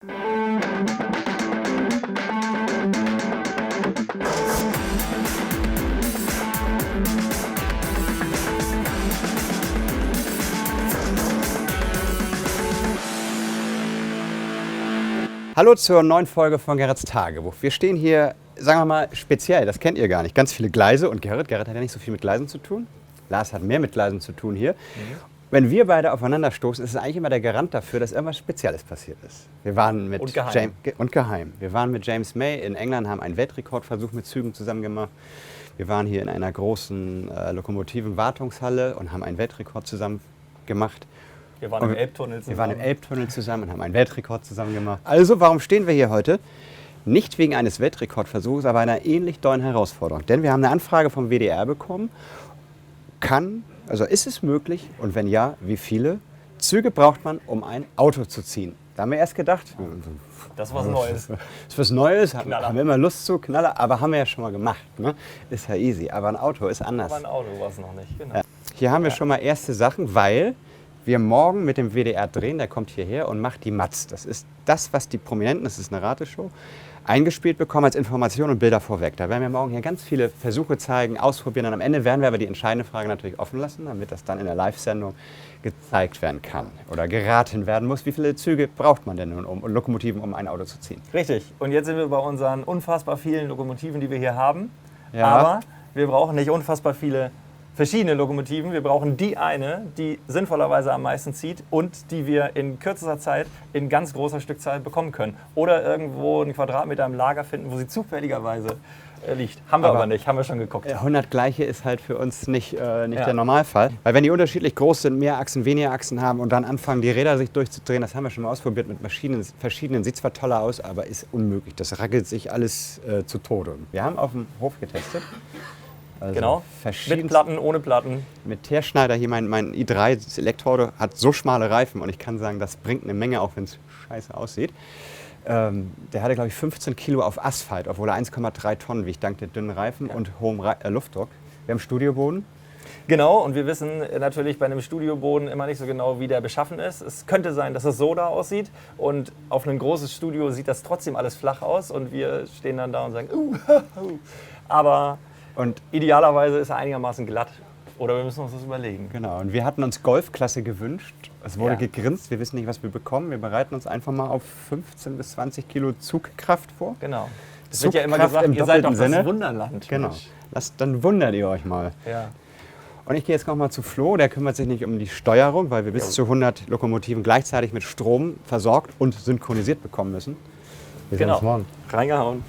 Hallo zur neuen Folge von Gerrits Tagebuch. Wir stehen hier, sagen wir mal, speziell, das kennt ihr gar nicht, ganz viele Gleise und Gerrit hat ja nicht so viel mit Gleisen zu tun. Lars hat mehr mit Gleisen zu tun hier. Wenn wir beide aufeinander stoßen, ist es eigentlich immer der Garant dafür, dass irgendwas Spezielles passiert ist. Wir waren mit Und geheim. Geheim. Wir waren mit James May in England, haben einen Weltrekordversuch mit Zügen zusammen gemacht. Wir waren hier in einer großen Lokomotiven-Wartungshalle und haben einen Weltrekord zusammen gemacht. Wir waren im Elbtunnel zusammen. Wir waren im Elbtunnel zusammen und haben einen Weltrekord zusammen gemacht. Also, warum stehen wir hier heute? Nicht wegen eines Weltrekordversuchs, aber einer ähnlich dollen Herausforderung. Denn wir haben eine Anfrage vom WDR bekommen. Ist es möglich? Und wenn ja, wie viele Züge braucht man, um ein Auto zu ziehen? Da haben wir erst gedacht, das ist was Neues. Das ist was Neues, haben wir immer Lust zu, Knaller, aber haben wir ja schon mal gemacht. Ne? Ist ja easy, aber ein Auto ist anders. Aber ein Auto war es noch nicht, genau. Ja. Hier haben wir schon mal erste Sachen, weil wir morgen mit dem WDR drehen, der kommt hierher und macht die Matz. Das ist das, was die Prominenten, das ist eine Rateshow, eingespielt bekommen als Information und Bilder vorweg. Da werden wir morgen hier ganz viele Versuche zeigen, ausprobieren und am Ende werden wir aber die entscheidende Frage natürlich offen lassen, damit das dann in der Live-Sendung gezeigt werden kann oder geraten werden muss. Wie viele Züge braucht man denn nun, um Lokomotiven, um ein Auto zu ziehen? Richtig. Und jetzt sind wir bei unseren unfassbar vielen Lokomotiven, die wir hier haben. Ja. Aber wir brauchen nicht unfassbar viele verschiedene Lokomotiven. Wir brauchen die eine, die sinnvollerweise am meisten zieht und die wir in kürzester Zeit in ganz großer Stückzahl bekommen können. Oder irgendwo einen Quadratmeter im Lager finden, wo sie zufälligerweise liegt. Haben wir aber nicht, haben wir schon geguckt. 100 gleiche ist halt für uns nicht der Normalfall. Weil wenn die unterschiedlich groß sind, mehr Achsen, weniger Achsen haben und dann anfangen die Räder sich durchzudrehen, das haben wir schon mal ausprobiert mit verschiedenen, sieht zwar toller aus, aber ist unmöglich. Das rackelt sich alles zu Tode. Wir haben auf dem Hof getestet. Also genau, mit Platten, ohne Platten. Mit Teerschneider hier, mein i3, das Elektroauto, hat so schmale Reifen und ich kann sagen, das bringt eine Menge, auch wenn es scheiße aussieht. Der hatte, glaube ich, 15 Kilo auf Asphalt, obwohl er 1,3 Tonnen wiegt, dank der dünnen Reifen und hohem Luftdruck. Wir haben Studioboden. Genau, und wir wissen natürlich bei einem Studioboden immer nicht so genau, wie der beschaffen ist. Es könnte sein, dass es so da aussieht und auf ein großes Studio sieht das trotzdem alles flach aus und wir stehen dann da und sagen, aber und idealerweise ist er einigermaßen glatt. Oder wir müssen uns das überlegen. Genau, und wir hatten uns Golfklasse gewünscht. Es wurde gegrinst, wir wissen nicht, was wir bekommen. Wir bereiten uns einfach mal auf 15 bis 20 Kilo Zugkraft vor. Genau. Es wird ja immer gesagt, ihr seid doch das Wunderland. Genau, dann wundert ihr euch mal. Ja. Und ich gehe jetzt noch mal zu Flo, der kümmert sich nicht um die Steuerung, weil wir bis zu 100 Lokomotiven gleichzeitig mit Strom versorgt und synchronisiert bekommen müssen. Wir sehen uns morgen. Reingehauen.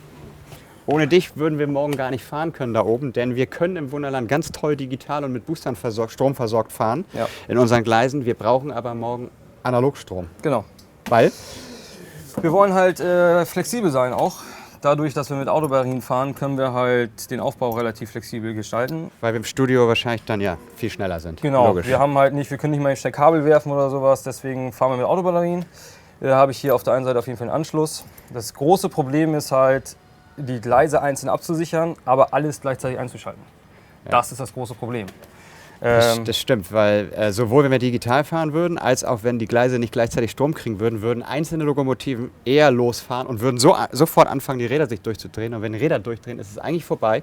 Ohne dich würden wir morgen gar nicht fahren können da oben, denn wir können im Wunderland ganz toll digital und mit Boostern Strom versorgt fahren in unseren Gleisen. Wir brauchen aber morgen Analogstrom. Genau. Weil? Wir wollen halt flexibel sein auch. Dadurch, dass wir mit Autobatterien fahren, können wir halt den Aufbau relativ flexibel gestalten. Weil wir im Studio wahrscheinlich dann viel schneller sind. Genau, logisch. wir können nicht mal ein Steckabel werfen oder sowas, deswegen fahren wir mit Autobatterien. Da habe ich hier auf der einen Seite auf jeden Fall einen Anschluss. Das große Problem ist halt, die Gleise einzeln abzusichern, aber alles gleichzeitig einzuschalten. Ja. Das ist das große Problem. Das stimmt, weil sowohl wenn wir digital fahren würden, als auch wenn die Gleise nicht gleichzeitig Strom kriegen würden einzelne Lokomotiven eher losfahren und würden sofort anfangen, die Räder sich durchzudrehen. Und wenn die Räder durchdrehen, ist es eigentlich vorbei,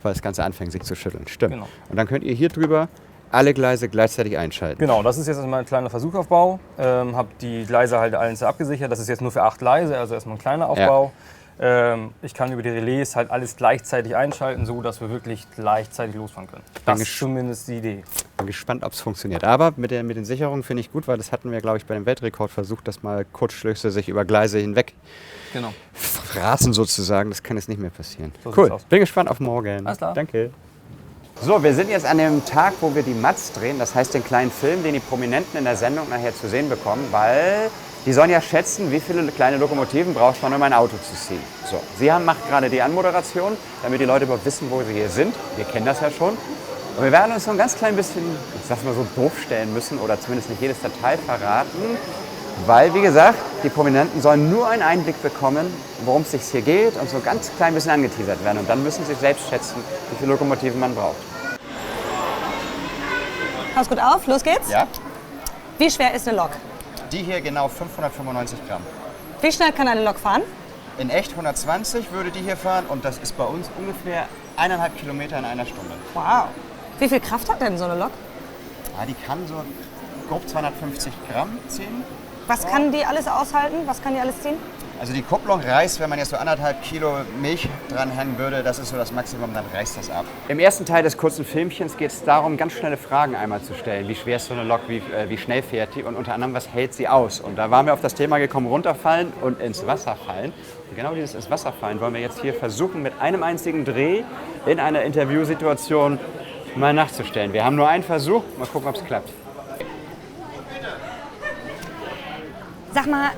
weil das Ganze anfängt, sich zu schütteln. Stimmt. Genau. Und dann könnt ihr hier drüber alle Gleise gleichzeitig einschalten. Genau, das ist jetzt erstmal ein kleiner Versuchaufbau. Habe die Gleise halt einzeln abgesichert. Das ist jetzt nur für 8 Gleise, also erstmal ein kleiner Aufbau. Ja. Ich kann über die Relais halt alles gleichzeitig einschalten, so dass wir wirklich gleichzeitig losfahren können. Das ist zumindest die Idee. Bin gespannt, ob es funktioniert. Aber mit den Sicherungen finde ich gut, weil das hatten wir, glaube ich, bei dem Weltrekord versucht, dass mal Kurzschlüsse sich über Gleise hinweg fraßen sozusagen. Das kann jetzt nicht mehr passieren. So cool, bin gespannt auf morgen. Alles klar. Danke. So, wir sind jetzt an dem Tag, wo wir die Matz drehen. Das heißt, den kleinen Film, den die Prominenten in der Sendung nachher zu sehen bekommen, weil die sollen ja schätzen, wie viele kleine Lokomotiven braucht man, um ein Auto zu ziehen. So, sie macht gerade die Anmoderation, damit die Leute überhaupt wissen, wo sie hier sind. Wir kennen das ja schon. Und wir werden uns so ein ganz klein bisschen, ich sag's mal so, doof stellen müssen oder zumindest nicht jedes Detail verraten. Weil, wie gesagt, die Prominenten sollen nur einen Einblick bekommen, worum es sich hier geht und so ein ganz klein bisschen angeteasert werden. Und dann müssen sie selbst schätzen, wie viele Lokomotiven man braucht. Pass gut auf, los geht's. Ja. Wie schwer ist eine Lok? Die hier genau 595 Gramm. Wie schnell kann eine Lok fahren? In echt 120 würde die hier fahren und das ist bei uns ungefähr 1,5 Kilometer in einer Stunde. Wow. Wie viel Kraft hat denn so eine Lok? Ja, die kann so grob 250 Gramm ziehen. Was kann die alles aushalten? Was kann die alles ziehen? Also die Kupplung reißt, wenn man jetzt so 1,5 Kilo Milch dranhängen würde, das ist so das Maximum, dann reißt das ab. Im ersten Teil des kurzen Filmchens geht es darum, ganz schnelle Fragen einmal zu stellen. Wie schwer ist so eine Lok, wie schnell fährt die und unter anderem, was hält sie aus? Und da waren wir auf das Thema gekommen, runterfallen und ins Wasser fallen. Und genau dieses ins Wasser fallen wollen wir jetzt hier versuchen, mit einem einzigen Dreh in einer Interviewsituation mal nachzustellen. Wir haben nur einen Versuch, mal gucken, ob es klappt. Sag mal,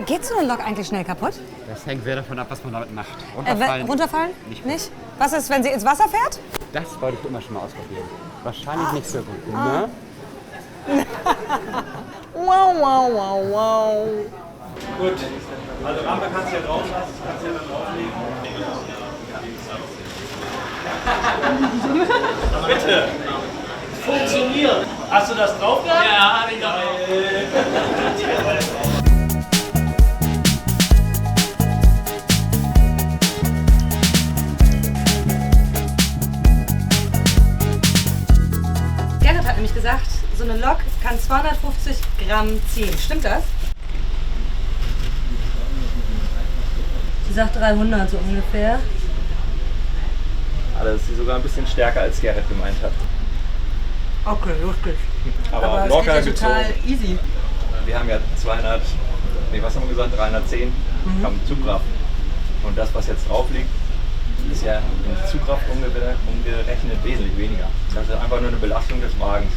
geht so eine Lok eigentlich schnell kaputt? Das hängt sehr davon ab, was man damit macht. Runterfallen? Nicht. Was ist, wenn sie ins Wasser fährt? Das wollte ich immer schon mal ausprobieren. Wahrscheinlich nicht so gut. Ne? Wow, wow, wow, wow. Gut, also Rampe kannst du ja drauf lassen, kannst du ja dann drauflegen. Bitte! Funktioniert. Hast du das drauf gehabt? Ja, hab ich drauf. Gerrit hat nämlich gesagt, so eine Lok kann 250 Gramm ziehen. Stimmt das? Sie sagt 300 so ungefähr. Also das ist sogar ein bisschen stärker, als Gerrit gemeint hat. Okay, lustig. Aber es locker geht ja total gezogen. easy. Wir haben ja 200, nee, was haben wir gesagt, 310 Gramm Zugkraft. Und das, was jetzt drauf liegt, ist ja in Zugkraft umgerechnet wesentlich weniger. Das ist einfach nur eine Belastung des Wagens.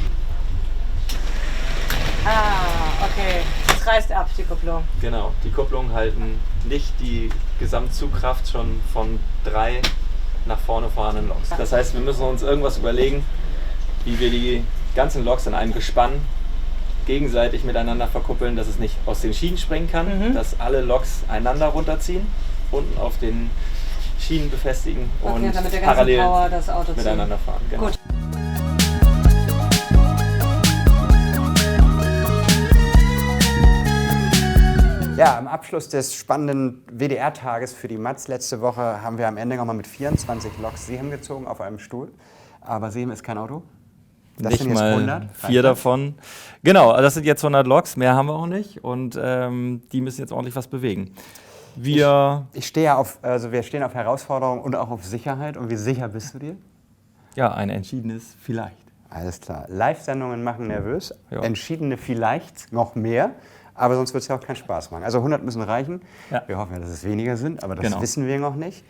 Ah, okay. Das reißt ab, die Kupplung. Genau, die Kupplungen halten nicht die Gesamtzugkraft schon von 3 nach vorne fahrenden Loks. Das heißt, wir müssen uns irgendwas überlegen, wie wir die ganzen Loks in einem Gespann gegenseitig miteinander verkuppeln, dass es nicht aus den Schienen springen kann, dass alle Loks einander runterziehen, unten auf den Schienen befestigen und damit der ganze parallel Power das Auto miteinander fahren. Genau. Gut. Ja, am Abschluss des spannenden WDR-Tages für die Matz letzte Woche haben wir am Ende nochmal mit 24 Loks Siem gezogen auf einem Stuhl. Aber Siem ist kein Auto. Das Nicht sind jetzt mal 100. 4 davon. Genau, das sind jetzt 100 Loks, mehr haben wir auch nicht. Und die müssen jetzt ordentlich was bewegen. Wir stehen auf Herausforderungen und auch auf Sicherheit. Und wie sicher bist du dir? Ja, ein entschiedenes Vielleicht. Alles klar. Live-Sendungen machen nervös. Ja. Entschiedene vielleicht noch mehr. Aber sonst wird es ja auch keinen Spaß machen. Also 100 müssen reichen. Ja. Wir hoffen ja, dass es weniger sind, aber das Genau. wissen wir noch nicht.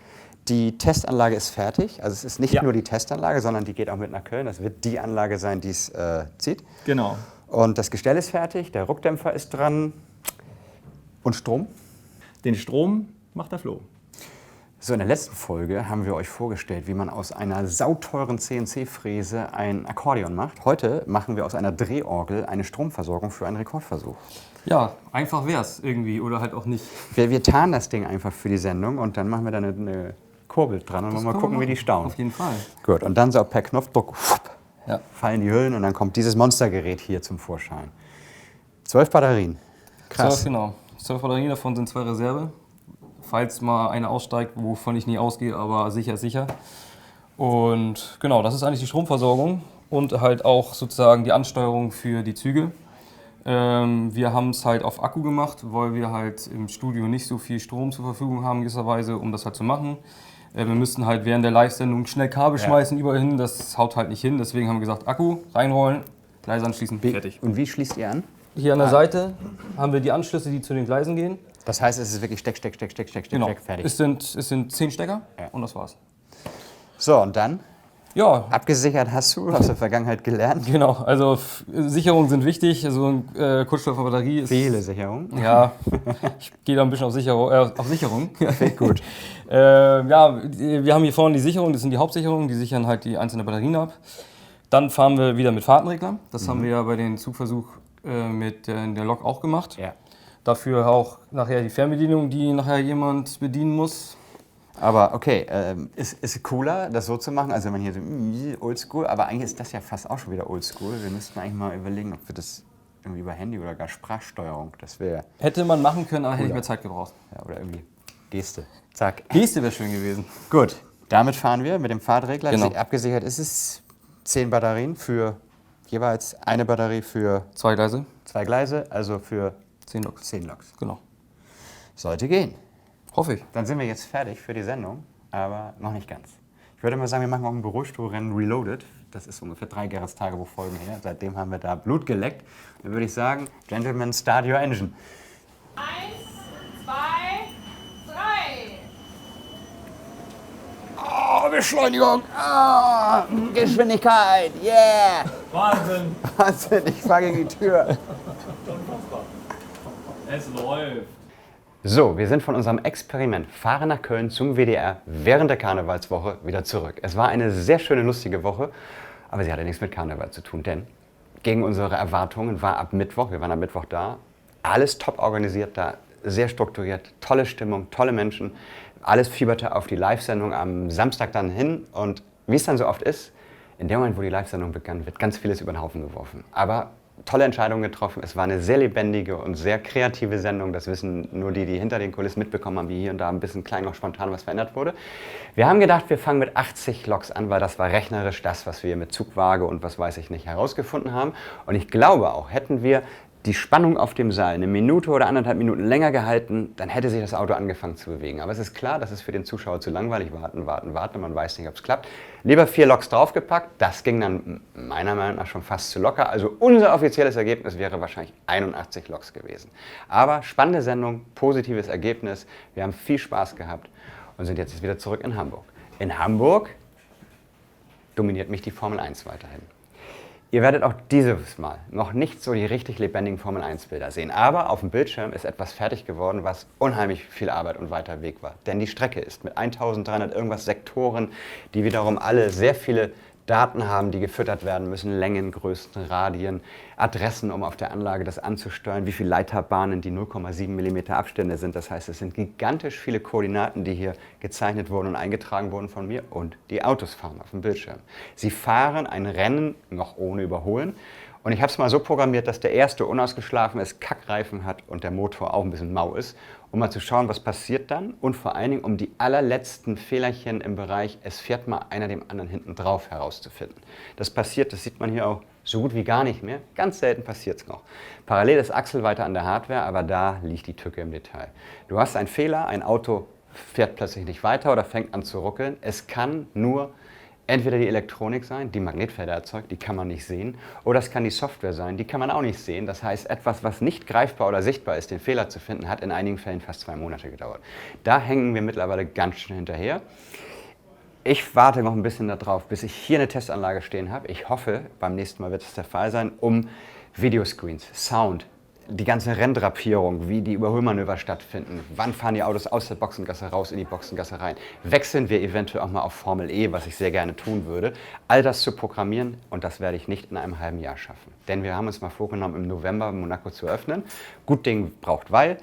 Die Testanlage ist fertig. Also es ist nicht nur die Testanlage, sondern die geht auch mit nach Köln. Das wird die Anlage sein, die es zieht. Genau. Und das Gestell ist fertig, der Ruckdämpfer ist dran. Und Strom? Den Strom macht der Flo. So, in der letzten Folge haben wir euch vorgestellt, wie man aus einer sauteuren CNC-Fräse ein Akkordeon macht. Heute machen wir aus einer Drehorgel eine Stromversorgung für einen Rekordversuch. Ja, einfach wär's irgendwie oder halt auch nicht. Wir tarnen das Ding einfach für die Sendung und dann machen wir da eine Kurbel dran und mal gucken, wie die staunen. Auf jeden Fall. Gut, und dann so per Knopfdruck Ja. fallen die Hüllen und dann kommt dieses Monstergerät hier zum Vorschein. 12 Batterien. Krass. 12, genau. 12 Batterien, davon sind 2 Reserve. Falls mal eine aussteigt, wovon ich nie ausgehe, aber sicher ist sicher. Und genau, das ist eigentlich die Stromversorgung und halt auch sozusagen die Ansteuerung für die Züge. Wir haben es halt auf Akku gemacht, weil wir halt im Studio nicht so viel Strom zur Verfügung haben, gewisserweise, um das halt zu machen. Wir müssten halt während der Live-Sendung schnell Kabel schmeißen überall hin, das haut halt nicht hin. Deswegen haben wir gesagt, Akku reinrollen, Gleise anschließen, fertig. Und wie schließt ihr an? Hier an der Seite haben wir die Anschlüsse, die zu den Gleisen gehen. Das heißt, es ist wirklich Steck, Genau. fertig. Es sind 10 Stecker und das war's. So, und dann? Ja, Abgesichert hast du, aus der Vergangenheit gelernt. genau. Also Sicherungen sind wichtig. Also Kunststoff Batterie ist... Viele Sicherungen. Ja, ich gehe da ein bisschen auf Sicherung. Gut. Ja, wir haben hier vorne die Sicherung, das sind die Hauptsicherungen, die sichern halt die einzelnen Batterien ab. Dann fahren wir wieder mit Fahrtenregler. Das haben wir ja bei den Zugversuch mit der Lok auch gemacht. Ja. Dafür auch nachher die Fernbedienung, die nachher jemand bedienen muss. Aber okay, ist cooler, das so zu machen, also wenn man hier so oldschool, aber eigentlich ist das ja fast auch schon wieder oldschool. Wir müssten eigentlich mal überlegen, ob wir das irgendwie über Handy oder gar Sprachsteuerung. Das wäre, Hätte man machen können, aber hätte ich mehr Zeit gebraucht. ja, oder irgendwie Geste. Zack. Geste wäre schön gewesen. Gut, damit fahren wir mit dem Fahrtregler. Genau. Abgesichert ist es 10 Batterien für jeweils eine Batterie für 2 Gleise, 2 Gleise, also für 10 Loks. 10 Loks. Genau. Sollte gehen. Hoffe ich. Dann sind wir jetzt fertig für die Sendung, aber noch nicht ganz. Ich würde mal sagen, wir machen auch ein Bürostuhlrennen Reloaded. Das ist ungefähr 3 Gerrits-Tagebuch-Folgen her. Seitdem haben wir da Blut geleckt. Dann würde ich sagen, Gentlemen, start your engine. 1, 2, 3. Oh, Beschleunigung! Ah, Geschwindigkeit! Yeah! Wahnsinn. Wahnsinn, ich fahre gegen die Tür. Es läuft. So, wir sind von unserem Experiment Fahren nach Köln zum WDR während der Karnevalswoche wieder zurück. Es war eine sehr schöne, lustige Woche, aber sie hatte nichts mit Karneval zu tun, denn gegen unsere Erwartungen war ab Mittwoch, wir waren am Mittwoch da, alles top organisiert da, sehr strukturiert, tolle Stimmung, tolle Menschen, alles fieberte auf die Live-Sendung am Samstag dann hin und wie es dann so oft ist, in dem Moment, wo die Live-Sendung begann, wird ganz vieles über den Haufen geworfen. Aber tolle Entscheidungen getroffen. Es war eine sehr lebendige und sehr kreative Sendung. Das wissen nur die, die hinter den Kulissen mitbekommen haben, wie hier und da ein bisschen klein noch spontan was verändert wurde. Wir haben gedacht, wir fangen mit 80 Loks an, weil das war rechnerisch das, was wir mit Zugwaage und was weiß ich nicht herausgefunden haben. Und ich glaube auch, hätten wir die Spannung auf dem Seil eine Minute oder 1,5 Minuten länger gehalten, dann hätte sich das Auto angefangen zu bewegen. Aber es ist klar, das ist für den Zuschauer zu langweilig. Warten, warten, warten, man weiß nicht, ob es klappt. Lieber 4 Loks draufgepackt, das ging dann meiner Meinung nach schon fast zu locker. Also unser offizielles Ergebnis wäre wahrscheinlich 81 Loks gewesen. Aber spannende Sendung, positives Ergebnis, wir haben viel Spaß gehabt und sind jetzt wieder zurück in Hamburg. In Hamburg dominiert mich die Formel 1 weiterhin. Ihr werdet auch dieses Mal noch nicht so die richtig lebendigen Formel-1-Bilder sehen. Aber auf dem Bildschirm ist etwas fertig geworden, was unheimlich viel Arbeit und weiter Weg war. Denn die Strecke ist mit 1300 irgendwas Sektoren, die wiederum alle sehr viele Daten haben, die gefüttert werden müssen, Längen, Größen, Radien, Adressen, um auf der Anlage das anzusteuern, wie viele Leiterbahnen die 0,7 mm Abstände sind. Das heißt, es sind gigantisch viele Koordinaten, die hier gezeichnet wurden und eingetragen wurden von mir und die Autos fahren auf dem Bildschirm. Sie fahren ein Rennen noch ohne Überholen und ich habe es mal so programmiert, dass der erste unausgeschlafen ist, Kackreifen hat und der Motor auch ein bisschen mau ist, um mal zu schauen, was passiert dann und vor allen Dingen, um die allerletzten Fehlerchen im Bereich, es fährt mal einer dem anderen hinten drauf herauszufinden. Das passiert, das sieht man hier auch so gut wie gar nicht mehr. Ganz selten passiert es noch. Parallel ist Axel weiter an der Hardware, aber da liegt die Tücke im Detail. Du hast einen Fehler, ein Auto fährt plötzlich nicht weiter oder fängt an zu ruckeln. Es kann nur entweder die Elektronik sein, die Magnetfelder erzeugt, die kann man nicht sehen, oder es kann die Software sein, die kann man auch nicht sehen. Das heißt, etwas, was nicht greifbar oder sichtbar ist, den Fehler zu finden, hat in einigen Fällen fast 2 Monate gedauert. Da hängen wir mittlerweile ganz schön hinterher. Ich warte noch ein bisschen darauf, bis ich hier eine Testanlage stehen habe. Ich hoffe, beim nächsten Mal wird es der Fall sein, um Videoscreens, Sound, die ganze Renndrapierung, wie die Überholmanöver stattfinden, wann fahren die Autos aus der Boxengasse raus in die Boxengasse rein, wechseln wir eventuell auch mal auf Formel E, was ich sehr gerne tun würde, all das zu programmieren und das werde ich nicht in einem halben Jahr schaffen. Denn wir haben uns mal vorgenommen, im November Monaco zu öffnen. Gut Ding braucht Weil.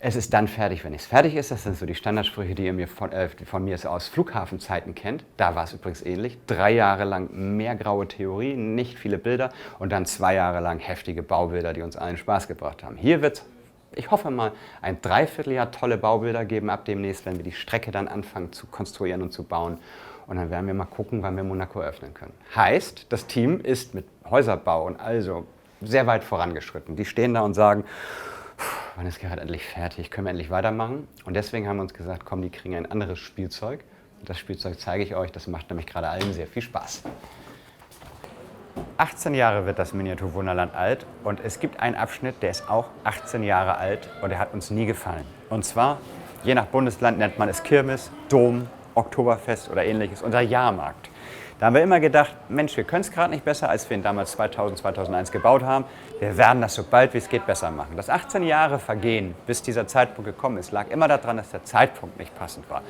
Es ist dann fertig, wenn es fertig ist. Das sind so die Standardsprüche, die ihr mir von mir aus Flughafenzeiten kennt. Da war es übrigens ähnlich. 3 Jahre lang mehr graue Theorie, nicht viele Bilder und dann 2 Jahre lang heftige Baubilder, die uns allen Spaß gebracht haben. Hier wird es, ich hoffe mal, ein Dreivierteljahr tolle Baubilder geben ab demnächst, wenn wir die Strecke dann anfangen zu konstruieren und zu bauen. Und dann werden wir mal gucken, wann wir Monaco öffnen können. Heißt, das Team ist mit Häuserbau und also sehr weit vorangeschritten. Die stehen da und sagen, wann ist Gerhard endlich fertig, können wir endlich weitermachen? Und deswegen haben wir uns gesagt, komm, die kriegen ein anderes Spielzeug. Und das Spielzeug zeige ich euch, das macht nämlich gerade allen sehr viel Spaß. 18 Jahre wird das Miniaturwunderland alt und es gibt einen Abschnitt, der ist auch 18 Jahre alt und der hat uns nie gefallen. Und zwar, je nach Bundesland nennt man es Kirmes, Dom, Oktoberfest oder ähnliches, unser Jahrmarkt. Da haben wir immer gedacht, Mensch, wir können es gerade nicht besser, als wir ihn damals 2000, 2001 gebaut haben. Wir werden das so bald wie es geht besser machen. Das 18 Jahre vergehen, bis dieser Zeitpunkt gekommen ist, lag immer daran, dass der Zeitpunkt nicht passend war.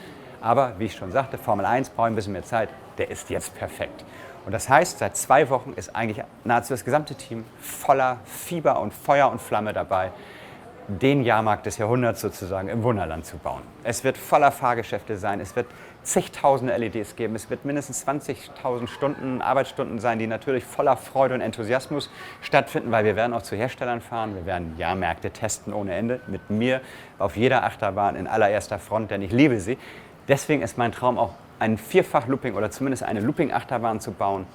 Aber wie ich schon sagte, Formel 1 braucht ein bisschen mehr Zeit, der ist jetzt perfekt. Und das heißt, seit 2 Wochen ist eigentlich nahezu das gesamte Team voller Fieber und Feuer und Flamme dabei. den Jahrmarkt des Jahrhunderts sozusagen im Wunderland zu bauen. Es wird voller Fahrgeschäfte sein, es wird zigtausende LEDs geben, es wird mindestens 20.000 Stunden, Arbeitsstunden sein, die natürlich voller Freude und Enthusiasmus stattfinden, weil wir werden auch zu Herstellern fahren, wir werden Jahrmärkte testen ohne Ende, mit mir auf jeder Achterbahn in allererster Front, denn ich liebe sie. Deswegen ist mein Traum auch, ein Vierfach-Looping oder zumindest eine Looping-Achterbahn zu bauen.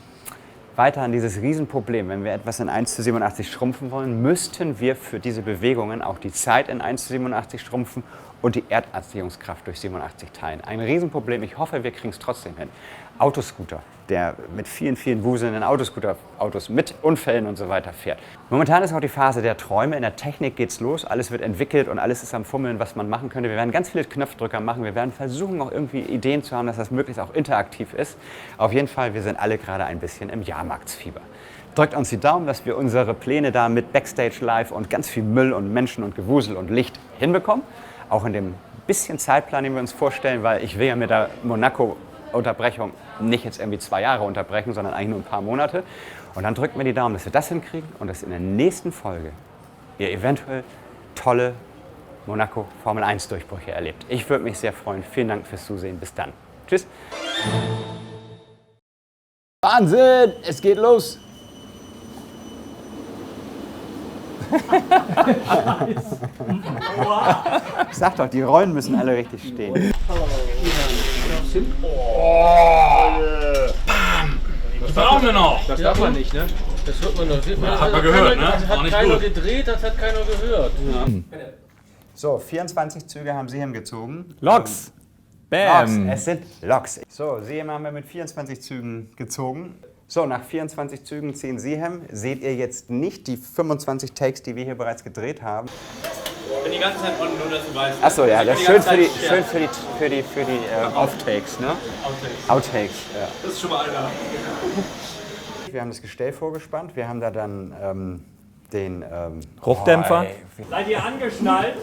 Weiter an dieses Riesenproblem, wenn wir etwas in 1:87 schrumpfen wollen, müssten wir für diese Bewegungen auch die Zeit in 1:87 schrumpfen und die Erdanziehungskraft durch 87 teilen. Ein Riesenproblem, ich hoffe, wir kriegen es trotzdem hin. Autoscooter, der mit vielen, vielen wuselnden Autoscooter-Autos mit Unfällen und so weiter fährt. Momentan ist auch die Phase der Träume, in der Technik geht's los, alles wird entwickelt und alles ist am Fummeln, was man machen könnte. Wir werden ganz viele Knopfdrücker machen, wir werden versuchen, auch irgendwie Ideen zu haben, dass das möglichst auch interaktiv ist. Auf jeden Fall, wir sind alle gerade ein bisschen im Jahrmarktsfieber. Drückt uns die Daumen, dass wir unsere Pläne da mit Backstage Live und ganz viel Müll und Menschen und Gewusel und Licht hinbekommen. Auch in dem bisschen Zeitplan, den wir uns vorstellen, weil ich will ja mit der Monaco-Unterbrechung nicht jetzt irgendwie 2 Jahre unterbrechen, sondern eigentlich nur ein paar Monate. Und dann drückt mir die Daumen, dass wir das hinkriegen und dass in der nächsten Folge ihr eventuell tolle Monaco Formel 1 Durchbrüche erlebt. Ich würde mich sehr freuen. Vielen Dank fürs Zusehen. Bis dann. Tschüss. Wahnsinn! Es geht los! Ich sag doch, die Rollen müssen alle richtig stehen. Das brauchen wir noch. Das darf man nicht, ne? Das hört man doch. Das hat man gehört, ne? Das War hat nicht keiner gut. gedreht, das hat keiner gehört. So, 24 Züge haben Sie hingezogen. Loks. Loks, Bam. es sind Loks. So, Seehem haben wir mit 24 Zügen gezogen. So, nach 24 Zügen ziehen Seehem. Seht ihr jetzt nicht die 25 Takes, die wir hier bereits gedreht haben. Ich bin die ganze Zeit unten, nur dass du weißt. Achso, ja, das ist schön für die, Zeit für die Outtakes, ne? Outtakes, ja. Das ist schon mal einer. Wir haben das Gestell vorgespannt. Wir haben da dann den Ruchdämpfer. Seid ihr angeschnallt?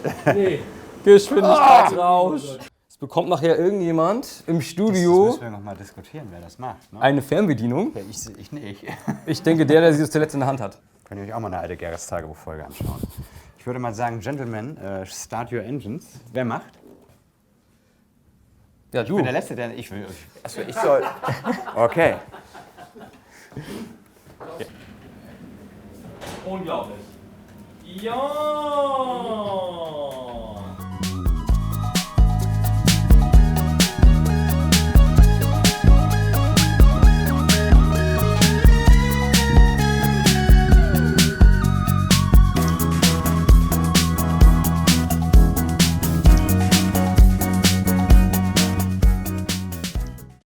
Geschwindigkeitsrausch. Es bekommt nachher irgendjemand im Das Studio müssen wir noch mal diskutieren, wer das macht. Ne? eine Fernbedienung. Ja, ich nicht. Ich denke, der sie das zuletzt in der Hand hat. Könnt ihr euch auch mal eine alte Gerrits-Tagebuch-Folge anschauen. Ich würde mal sagen, Gentlemen, start your engines. Wer macht? Ja, Ich bin der Letzte, der... Ich will... Achso, ich soll... Okay. Unglaublich. Ja!